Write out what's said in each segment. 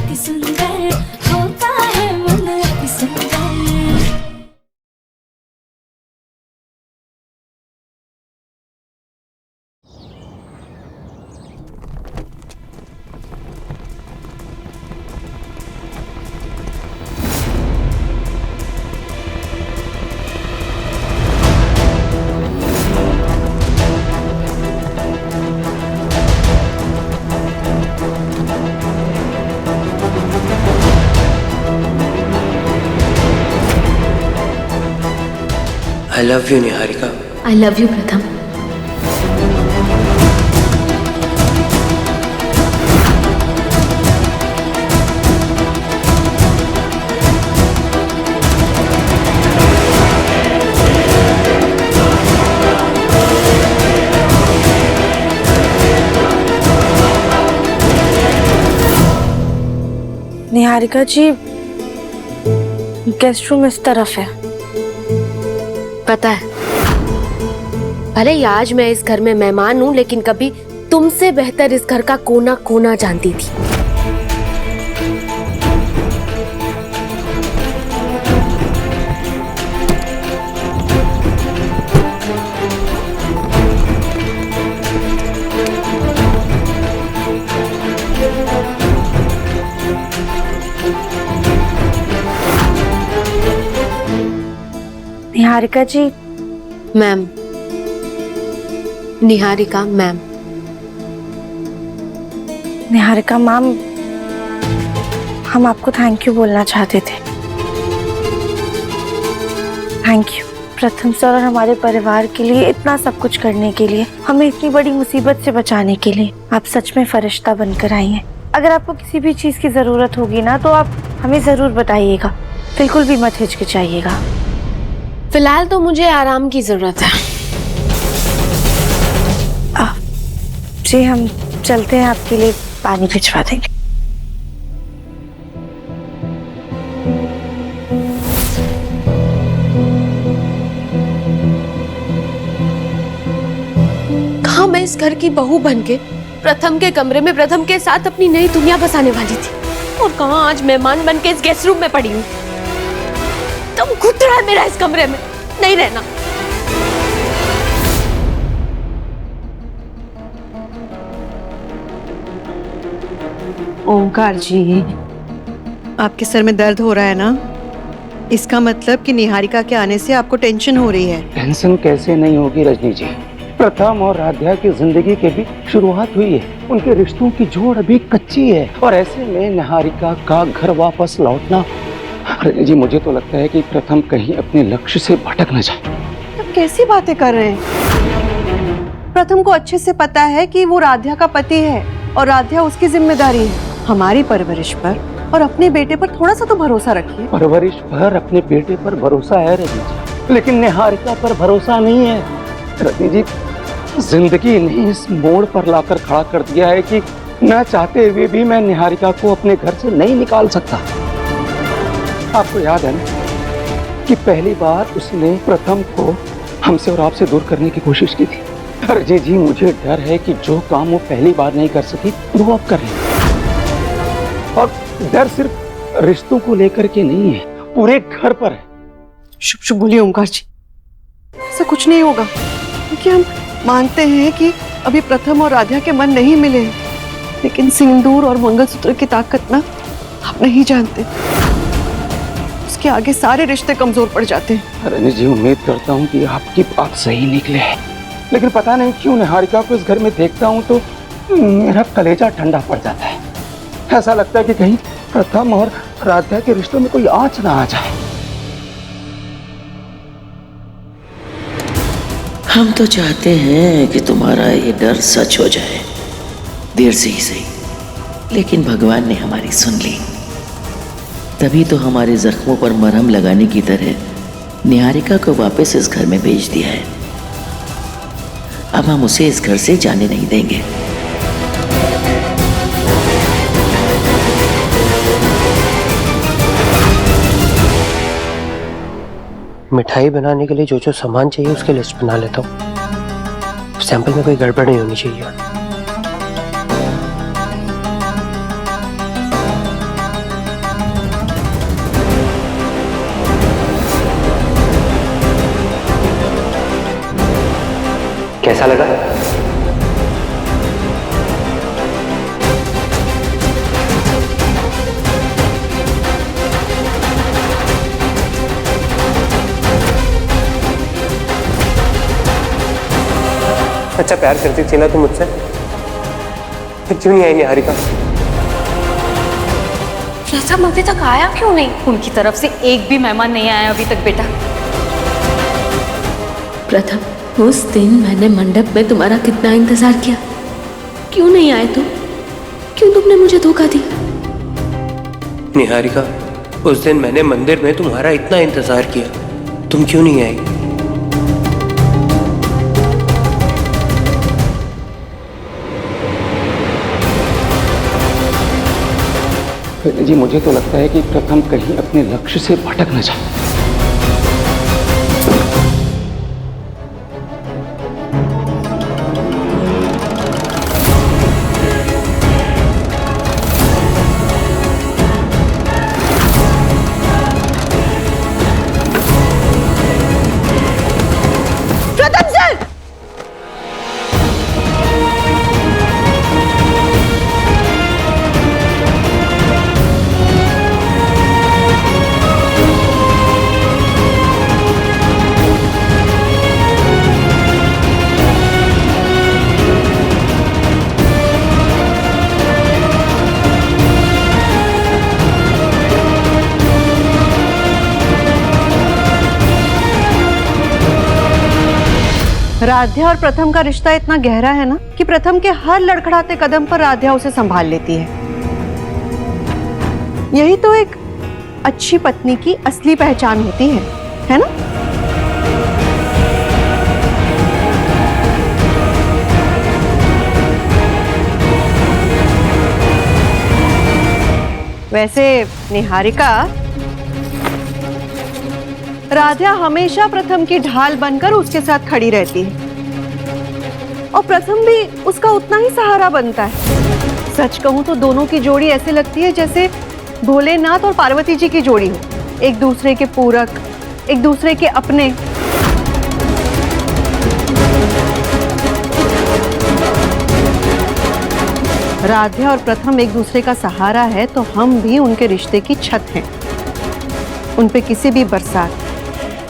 अति सुंदर होता है मन अति सुंदर। I love you, Niharika. I love you, प्रथम। निहारिका जी, गेस्ट रूम इस तरफ है। पता है, भले ही आज मैं इस घर में मेहमान हूँ, लेकिन कभी तुमसे बेहतर इस घर का कोना कोना जानती थी। Niharika ji. Ma'am, Niharika ma'am. Niharika ma'am, हम आपको थैंक यू बोलना चाहते थे। थैंक यू प्रथम सर और हमारे परिवार के लिए, इतना सब कुछ करने के लिए, हमें इतनी बड़ी मुसीबत से बचाने के लिए। आप सच में फरिश्ता बनकर आई हैं। अगर आपको किसी भी चीज की जरूरत होगी ना, तो आप हमें जरूर बताइएगा, बिल्कुल भी मत हिचकिचाइएगा। फिलहाल तो मुझे आराम की जरूरत है। जी, हम चलते हैं, आपके लिए पानी भिजवा देंगे। कहाँ मैं इस घर की बहू बनके प्रथम के कमरे में प्रथम के साथ अपनी नई दुनिया बसाने वाली थी, और कहाँ आज मेहमान बनके इस गेस्ट रूम में पड़ी हूँ। तुम घुटना है मेरा इस कमरे में नहीं रहना। ओंकार जी, आपके सर में दर्द हो रहा है ना? इसका मतलब कि निहारिका के आने से आपको टेंशन हो रही है। टेंशन कैसे नहीं होगी रजनी जी, प्रथम और राध्या की जिंदगी की भी शुरुआत हुई है। उनके रिश्तों की जोड़ अभी कच्ची है, और ऐसे में निहारिका का घर वापस लौटना, रजनी जी मुझे तो लगता है कि प्रथम कहीं अपने लक्ष्य से भटक न जाए। तो कैसी बातें कर रहे हैं? प्रथम को अच्छे से पता है कि वो राध्या का पति है और राध्या उसकी जिम्मेदारी है। हमारी परवरिश पर और अपने बेटे पर थोड़ा सा तो भरोसा रखिए। परवरिश पर, अपने बेटे पर भरोसा है रजनी जी, लेकिन निहारिका पर भरोसा नहीं है। रजनी जी, जिंदगी ने इस मोड़ पर लाकर खड़ा कर दिया है कि न चाहते हुए भी मैं निहारिका को अपने घर से नहीं निकाल सकता। आपको याद है ना कि पहली बार उसने प्रथम को हमसे और आपसे दूर करने की कोशिश की थी। रजनी जी, मुझे डर है कि जो काम वो पहली बार नहीं कर सकी, वो अब कर लेगी। और डर सिर्फ रिश्तों को लेकर के नहीं है, पूरे घर पर है। शुभ शुभ बोलिए ओंकार जी, ऐसा कुछ नहीं होगा, क्योंकि हम मानते हैं कि अभी प्रथम और राध्या के मन नहीं मिले, लेकिन सिंदूर और मंगलसूत्र की ताकत ना आप नहीं जानते। उसके आगे सारे रिश्ते कमजोर पड़ जाते हैं। रजनी जी, उम्मीद करता हूँ कि आपकी बात सही निकले, लेकिन पता नहीं क्यों निहारिका को इस घर में देखता हूँ तो मेरा कलेजा ठंडा पड़ जाता है। ऐसा लगता है कि कहीं प्रथम और राध्या के रिश्तों में कोई आंच ना आ जाए। हम तो चाहते हैं कि तुम्हारा ये डर सच हो जाए, देर से ही सही, लेकिन भगवान ने हमारी सुन ली। तभी तो हमारे जख्मों पर मरहम लगाने की तरह निहारिका को वापस इस घर में भेज दिया है। अब हम उसे इस घर से जाने नहीं देंगे। मिठाई बनाने के लिए जो जो सामान चाहिए उसकी लिस्ट बना लेता हूँ। सैंपल में कोई गड़बड़ नहीं होनी चाहिए। कैसा लगा? अच्छा प्यार करती थी ना तुम मुझसे, फिर क्यों नहीं आई निहारिका? प्रथम अभी तक आया क्यों नहीं? उनकी तरफ से एक भी मेहमान नहीं आया अभी तक बेटा। प्रथम, उस दिन मैंने मंडप में तुम्हारा कितना इंतजार किया, क्यों नहीं आए तुम? क्यों तुमने मुझे धोखा दिया? निहारिका, उस दिन मैंने मंदिर में तुम्हारा इतना इंतजार किया, तुम क्यों नहीं आई? जी मुझे तो लगता है कि प्रथम कहीं अपने लक्ष्य से भटक न जाए। राध्या और प्रथम का रिश्ता इतना गहरा है ना कि प्रथम के हर लड़खड़ाते कदम पर राध्या उसे संभाल लेती है। यही तो एक अच्छी पत्नी की असली पहचान होती है ना? वैसे निहारिका, राध्या हमेशा प्रथम की ढाल बनकर उसके साथ खड़ी रहती है और प्रथम भी उसका उतना ही सहारा बनता है। सच कहूं तो दोनों की जोड़ी ऐसे लगती है जैसे भोलेनाथ और पार्वती जी की जोड़ी हो, एक दूसरे के पूरक, एक दूसरे के अपने। राध्या और प्रथम एक दूसरे का सहारा है तो हम भी उनके रिश्ते की छत हैं। उन पे किसी भी बरसात,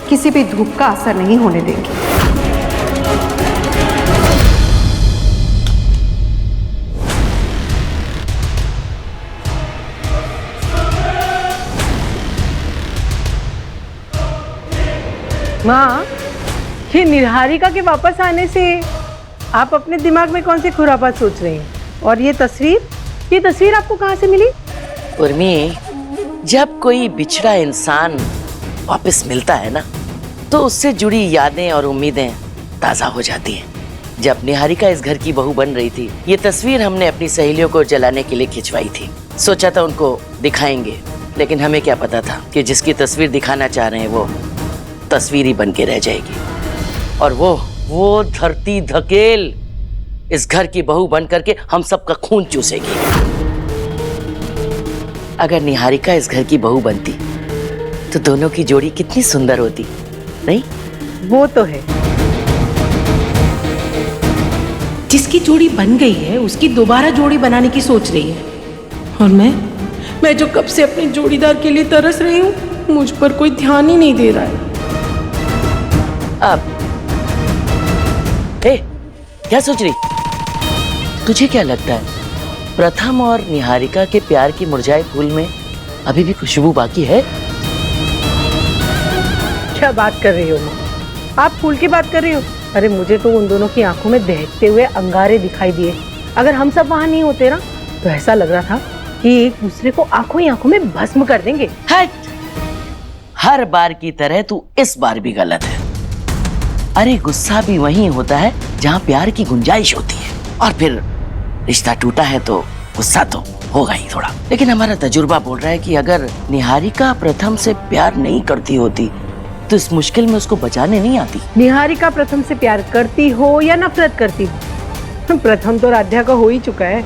किसी भी धूप का असर नहीं होने देंगे। माँ, ये निहारिका के वापस आने से आप अपने दिमाग में कौन सी खुरापात सोच रही हैं? और ये तस्वीर आपको कहाँ से मिली? उर्मी, जब कोई बिछड़ा इंसान वापस मिलता है ना तो उससे जुड़ी यादें और उम्मीदें ताज़ा हो जाती हैं। जब निहारिका इस घर की बहू बन रही थी, ये तस्वीर हमने अपनी सहेलियों को जलाने के लिए खिंचवाई थी। सोचा था उनको दिखाएंगे, लेकिन हमें क्या पता था कि जिसकी तस्वीर दिखाना चाह रहे हैं वो तस्वीर ही बन के रह जाएगी। और वो धरती धकेल इस घर की बहू बन करके हम सबका खून चूसेगी। अगर निहारिका इस घर की बहू बनती तो दोनों की जोड़ी कितनी सुंदर होती, नहीं? वो तो है। जिसकी जोड़ी बन गई है उसकी दोबारा जोड़ी बनाने की सोच रही है। और मैं जो कब से अपने जोड़ीदार के लिए तरस रही हूँ, मुझ पर कोई ध्यान ही नहीं दे रहा है। अब क्या सोच रही? तुझे क्या लगता है प्रथम और निहारिका के प्यार की मुरझाए फूल में अभी भी खुशबू बाकी है? क्या बात कर रही हो माँ? आप फूल की बात कर रही हो? अरे मुझे तो उन दोनों की आंखों में दहकते हुए अंगारे दिखाई दिए। अगर हम सब वहां नहीं होते ना तो ऐसा लग रहा था कि एक दूसरे को आंखों ही आंखों में भस्म कर देंगे। हट! हर बार की तरह तू इस बार भी गलत है। अरे गुस्सा भी वहीं होता है जहाँ प्यार की गुंजाइश होती है। और फिर रिश्ता टूटा है तो गुस्सा तो होगा ही थोड़ा। लेकिन हमारा तजुर्बा बोल रहा है कि अगर निहारिका प्रथम से प्यार नहीं करती होती तो इस मुश्किल में उसको बचाने नहीं आती। निहारिका प्रथम से प्यार करती हो या नफरत करती हो, प्रथम तो राध्या का हो ही चुका है।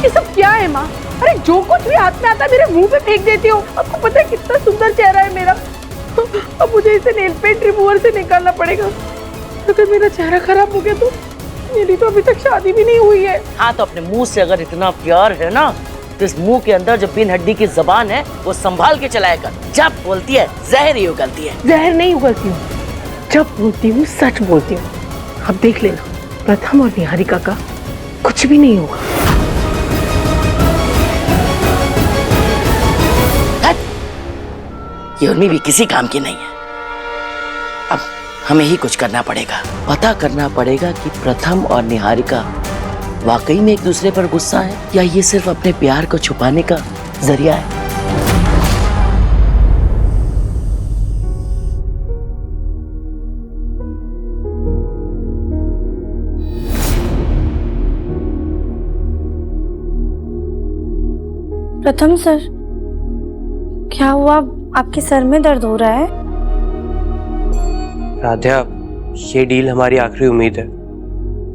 ये सब क्या है माँ? अरे जो कुछ भी हाथ में आता मेरे मुंह पे फेंक देती हो। आपको पता है कितना सुंदर चेहरा है मेरा। अब मुझे इसे नेल पेंट रिमूवर से निकालना पड़ेगा। अगर मेरा चेहरा खराब हो गया तो मेरी तो अभी तक शादी भी नहीं हुई है। हाँ तो अपने मुंह से अगर इतना प्यार है ना तो इस मुंह के अंदर जो बिन हड्डी की जबान है वो संभाल के चलाया कर। जब बोलती है जहर ही उगलती है। जहर नहीं उगलती हूँ, जब बोलती हूँ सच बोलती हूँ। अब देख लेना, प्रथम और निहारिका का कुछ भी नहीं होगा। ये उर्मी भी किसी काम की नहीं है। अब हमें ही कुछ करना पड़ेगा। पता करना पड़ेगा कि प्रथम और निहारिका वाकई में एक दूसरे पर गुस्सा है या ये सिर्फ अपने प्यार को छुपाने का जरिया है। प्रथम सर, क्या हुआ? आपके सर में दर्द हो रहा है? राध्या, ये डील हमारी आखिरी उम्मीद है।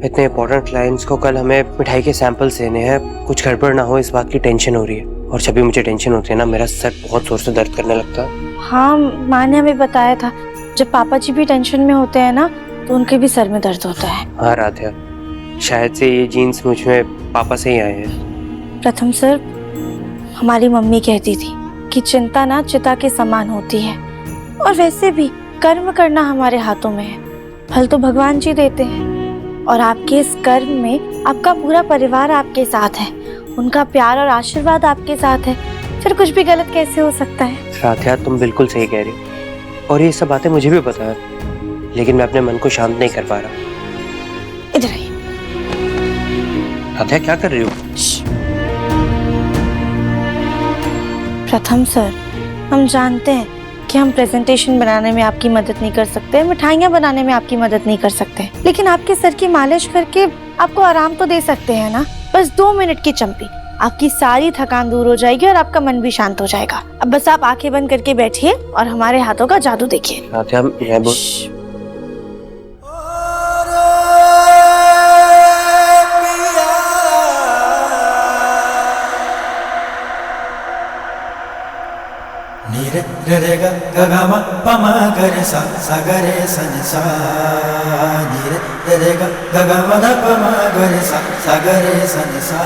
इतने इंपॉर्टेंट क्लाइंट्स को कल हमें मिठाई के सैंपल्स देने हैं। कुछ गड़बड़ ना हो इस बात की टेंशन हो रही है। और जब भी मुझे टेंशन होती है ना, मेरा सर बहुत जोर से दर्द करने लगता है। हाँ, माँ ने हमें बताया था जब पापा जी भी टेंशन में होते हैं ना तो उनके भी सर में दर्द होता है। हाँ राध्या, शायद से ये जीन्स मुझ में पापा से ही आए हैं। प्रथम सर, हमारी मम्मी कहती थी कि चिंता ना चिता के समान होती है। और वैसे भी कर्म करना हमारे हाथों में है, फल तो भगवान जी देते हैं। और आपके इस कर्म में आपका पूरा परिवार आपके साथ है, उनका प्यार और आशीर्वाद आपके साथ है। फिर कुछ भी गलत कैसे हो सकता है? राध्या, तुम बिल्कुल सही कह रही और ये सब बातें मुझे भी पता है, लेकिन मैं अपने मन को शांत नहीं कर पा रहा। इधर आइए। राध्या, क्या कर रही हो? प्रथम सर, हम जानते हैं कि हम प्रेजेंटेशन बनाने में आपकी मदद नहीं कर सकते, मिठाइयाँ बनाने में आपकी मदद नहीं कर सकते, लेकिन आपके सर की मालिश करके आपको आराम तो दे सकते हैं ना। बस 2 मिनट की चंपी, आपकी सारी थकान दूर हो जाएगी और आपका मन भी शांत हो जाएगा। अब बस आप आंखें बंद करके बैठिए और हमारे हाथों का जादू देखिए। राध्या, मैं रे ग ग म प म ग रे सा सा ग रे सा नि सा नि रे ग ग म ध प म ग रे सा सा ग रे सा नि सा।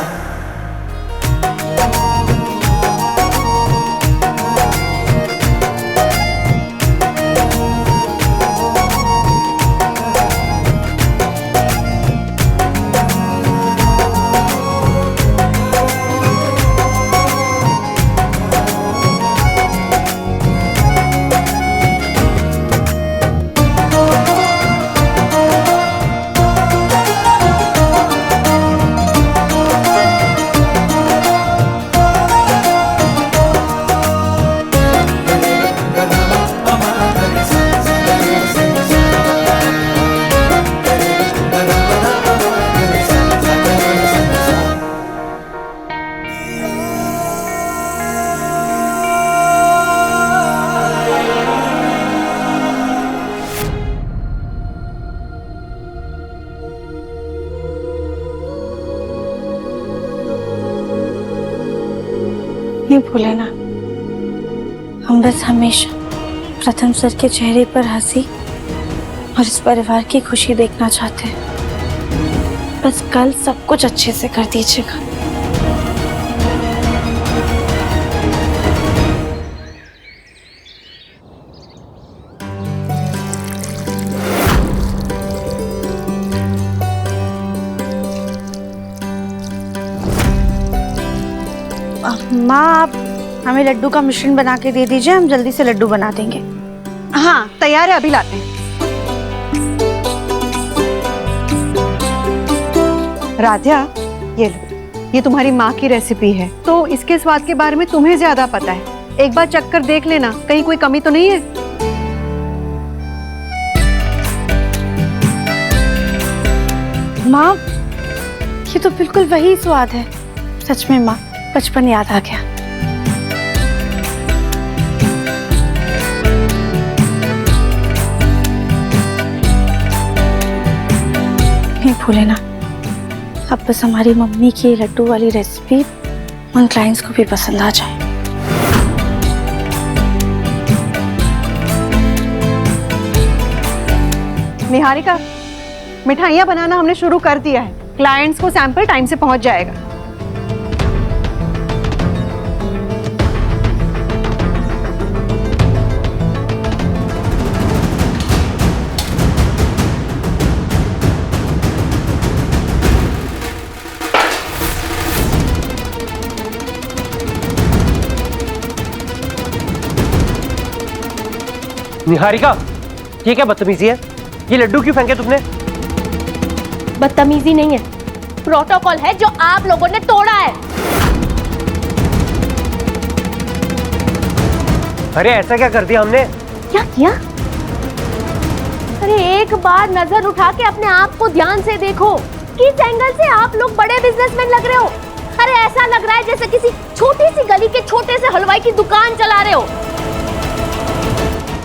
नहीं भूले ना, हम बस हमेशा प्रथम सर के चेहरे पर हंसी और इस परिवार की खुशी देखना चाहते हैं। बस कल सब कुछ अच्छे से कर दीजिएगा। माँ, आप हमें लड्डू का मिश्रण बना के दे दीजिए, हम जल्दी से लड्डू बना देंगे। हाँ तैयार है, अभी लाते हैं। राध्या, ये लो, ये तुम्हारी माँ की रेसिपी है, तो इसके स्वाद के बारे में तुम्हें ज्यादा पता है। एक बार चख कर देख लेना, कहीं कोई कमी तो नहीं है। माँ, ये तो बिल्कुल वही स्वाद है। सच में माँ, बचपन याद आ गया। नहीं भूले ना, अब बस हमारी मम्मी की लड्डू वाली रेसिपी उन क्लाइंट्स को भी पसंद आ जाए। निहारिका, मिठाइयाँ बनाना हमने शुरू कर दिया है। क्लाइंट्स को सैंपल टाइम से पहुंच जाएगा। निहारिका, ये क्या बदतमीजी है? ये लड्डू क्यों फेंके तुमने? बदतमीजी नहीं है, प्रोटोकॉल है जो आप लोगों ने तोड़ा है। अरे ऐसा क्या कर दिया हमने? क्या किया? अरे एक बार नजर उठा के अपने आप को ध्यान से देखो। किस एंगल से आप लोग बड़े बिजनेसमैन लग रहे हो? अरे ऐसा लग रहा है जैसे किसी छोटी सी गली के छोटे से हलवाई की दुकान चला रहे हो।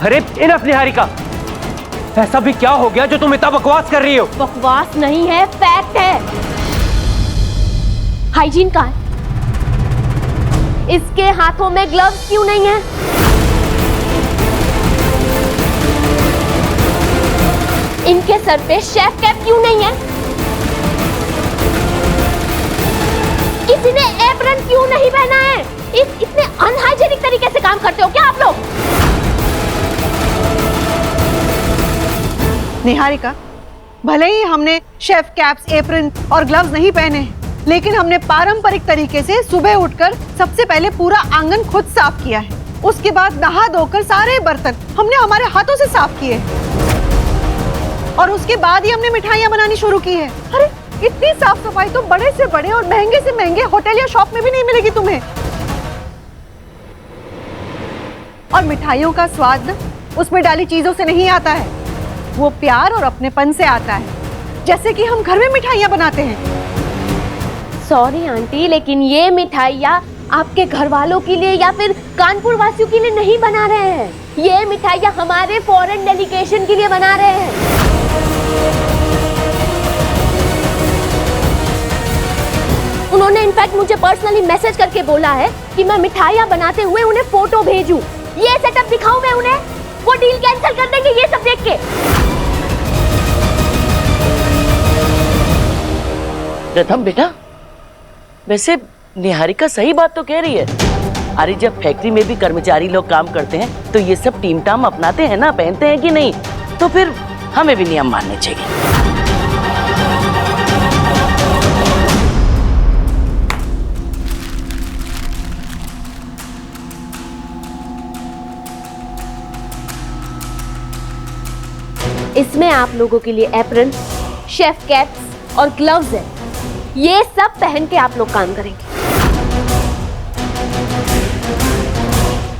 अरे इनफ निहारिका, ऐसा भी क्या हो गया जो तुम इतना बकवास कर रही हो? बकवास नहीं है, फैक्ट है। हाइजीन कहाँ है? इसके हाथों में ग्लव्स क्यों नहीं है? इनके सर पे शेफ कैप क्यों नहीं है? किसी ने एप्रन क्यों नहीं पहना है? इतने अनहाइजीनिक तरीके से काम करते हो क्या आप लोग? निहारिका, भले ही हमने शेफ कैप्स, एप्रन और ग्लव्स नहीं पहने, लेकिन हमने पारंपरिक तरीके से सुबह उठकर सबसे पहले पूरा आंगन खुद साफ किया है। उसके बाद नहा धोकर सारे बर्तन हमने हमारे हाथों से साफ किए और उसके बाद ही हमने मिठाइयाँ बनानी शुरू की है। अरे इतनी साफ सफाई तो बड़े से बड़े और महंगे से महंगे होटल या शॉप में भी नहीं मिलेगी तुम्हें। और मिठाइयों का स्वाद उसमें डाली चीजों से नहीं आता है, वो प्यार और अपनेपन से आता है, जैसे कि हम घर में मिठाइयाँ बनाते हैं। सॉरी आंटी, लेकिन ये मिठाइयाँ आपके घर वालों के लिए या फिर कानपुर वासियों के लिए नहीं बना रहे हैं। ये मिठाइयाँ हमारे फॉरेन डेलीगेशन के लिए बना रहे हैं। उन्होंने इनफैक्ट मुझे पर्सनली मैसेज करके बोला है कि मैं मिठाइयाँ बनाते हुए उन्हें फोटो भेजूं। ये सेटअप दिखाऊं मैं उन्हें? वो डील कैंसिल कर देंगे ये सब देख के। प्रथम बेटा, वैसे निहारिका सही बात तो कह रही है। अरे जब फैक्ट्री में भी कर्मचारी लोग काम करते हैं तो ये सब टीम टाम अपनाते हैं ना, पहनते हैं कि नहीं? तो फिर हमें भी नियम मानने चाहिए। इसमें आप लोगों के लिए एप्रन, शेफ कैप्स और ग्लव्स है। ये सब पहन के आप लोग काम करेंगे।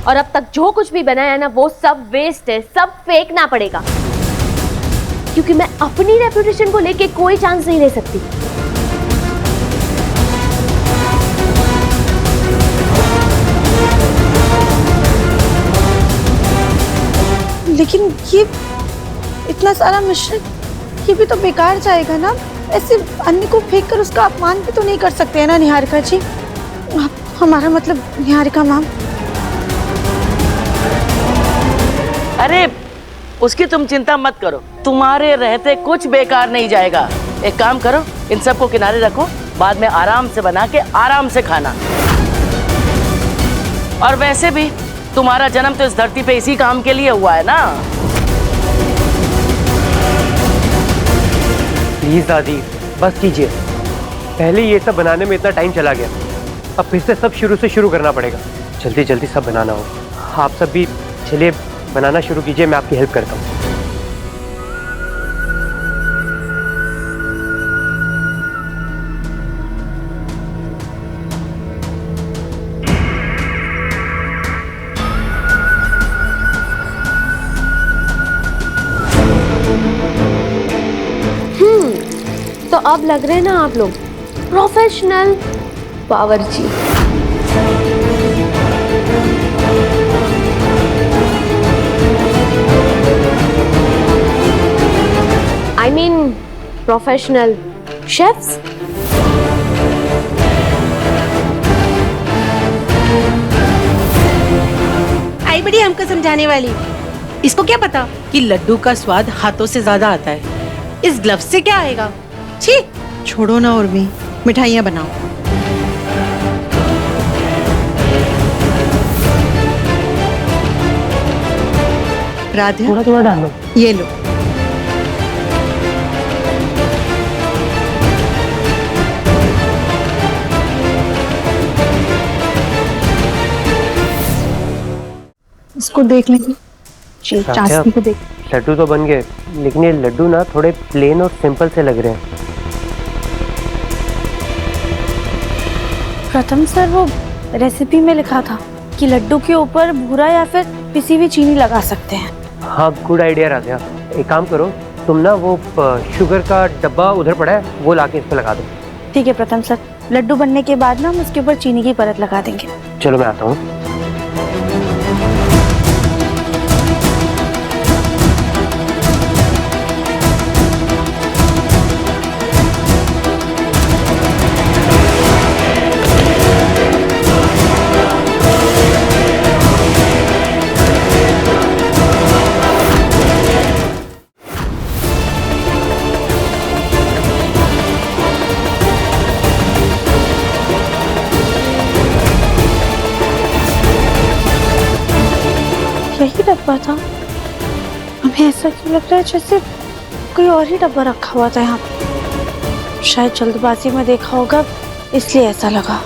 और अब तक जो कुछ भी बनाया ना वो सब वेस्ट है, सब फेंकना पड़ेगा, क्योंकि मैं अपनी रेपुटेशन को लेके कोई चांस नहीं ले सकती। लेकिन ये इतना सारा मिश्रण, ये भी तो बेकार जाएगा ना। ऐसे अन्न को फेंककर उसका अपमान भी तो नहीं कर सकते हैं ना निहारिका जी। हमारा मतलब निहारिका मैम। अरे उसकी तुम चिंता मत करो, तुम्हारे रहते कुछ बेकार नहीं जाएगा। एक काम करो, इन सबको किनारे रखो, बाद में आराम से बना के आराम से खाना। और वैसे भी तुम्हारा जन्म तो इस धरती पे इसी काम के लिए हुआ है ना। प्लीज दादी बस कीजिए, पहले ये सब बनाने में इतना टाइम चला गया, अब फिर से सब शुरू से शुरू करना पड़ेगा। जल्दी जल्दी सब बनाना हो। आप सब भी चलिए बनाना शुरू कीजिए, मैं आपकी हेल्प करता हूँ। तो अब लग रहे हैं ना आप लोग प्रोफेशनल बावर्ची। I mean professional chefs. आई बड़ी हमको समझाने वाली। इसको क्या पता कि लड्डू का स्वाद हाथों से ज्यादा आता है। इस ग्लव से क्या आएगा? छी। छोड़ो ना उर्मी, मिठाइयाँ बनाओ। राधा, थोड़ा थोड़ा डालो। ये लो। इसको देख लेंगे। चाशनी को देख। लड्डू तो बन गए, लेकिन ये लड्डू ना थोड़े प्लेन और सिंपल से लग रहे हैं। प्रथम सर, वो रेसिपी में लिखा था कि लड्डू के ऊपर भूरा या फिर पिसी हुई चीनी लगा सकते हैं। हाँ, गुड आइडिया राधिया। एक काम करो, तुम ना वो शुगर का डब्बा उधर पड़ा है, वो लाके इस पे लगा दो। ठीक है प्रथम सर, लड्डू बनने के बाद ना हम उसके ऊपर चीनी की परत लगा देंगे। चलो मैं आता हूँ। यही डब्बा था? हमें ऐसा क्यों लग रहा है जैसे कोई और ही डब्बा रखा हुआ था यहाँ पे। शायद जल्दबाजी में देखा होगा, इसलिए ऐसा लगा।